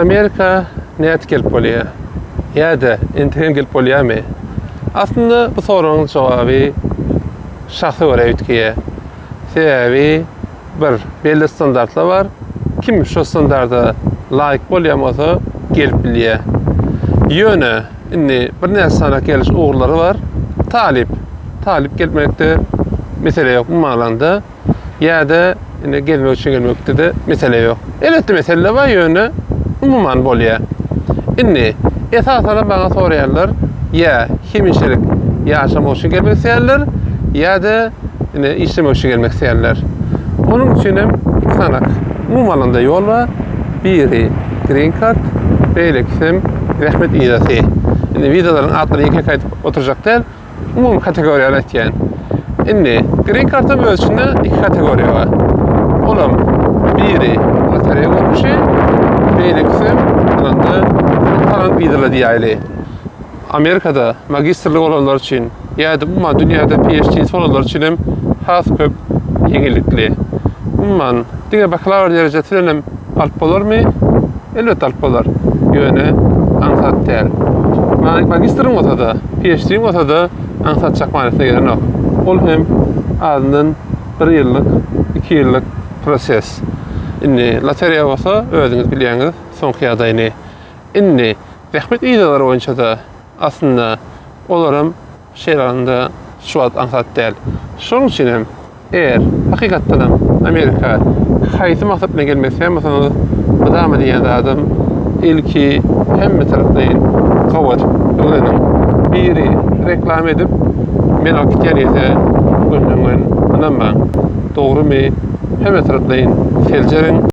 Amerika näet gelip bolýar? Ýa-da intihem gelip bolýarmy? Aslında bu soruň jogaby şahsy görä ütkiýe. Sebäbi bir belli standartlar bar. Kim şu standarda laýyk bolýarmasa gelip bilýär. Ýöne indi bir näçe sana geliş uğurlary bar. Talip gelmekde mesele ýok bu maňlanda. Ýa-da indi gelmek üçin gelmekde de mesele ýok. Elbetde mesele bar ýöne umuman bolýar. Indi esasana baňa soraýarlar, ýa hemişelik ýaşamak üçin gelmek isleýärler, ýa-da indi işlemek üçin gelmek isleýärler. Onuň üçin hem sanak umumanda ýol bar. Biri green card, beýleksim rahmet ýazasy. Indi wizalaryň atlaryny iki aýdyp oturjak däl, umum kategoriýalar etýän. Indi green card'ın ölçüsinde iki kategoriýa bar. Olam biri loteriýa görüşi, beýleksim talant wizalar diýýärler. Amerikada magistrlyk olanlar üçin ýa-da umman dünýäde PhD olanlar üçin hem has köp ýeňillikli. Umman diňe bakalavr derejesini hem alyp bolarmy? Elbetde alyp bolar. Ýöne aňsat däl. Magistrym bolsa da, PhD'm bolsa da aňsat çakmanyna gelenok. Ol hem azyndan 1 ýyllyk, 2 ýyllyk proses. Indi loteriýa bolsa özüňiz bilýäňiz soňky ýagdaýyny. Indi rahmet ýyzalar boýunça da aslında olaram şeýlerde şuwat aňsat däl. Şonuň üçin hem eğer hakykatdan Amerika haýsy maksat bilen gelmek isleýärmiňiz, budama diýen adam ilki hemme tarapdan gowat öwreniň biri reklam edip men akitýär ýa-da gönlüňden anamma dogrymy hemme tarapdan seljeriň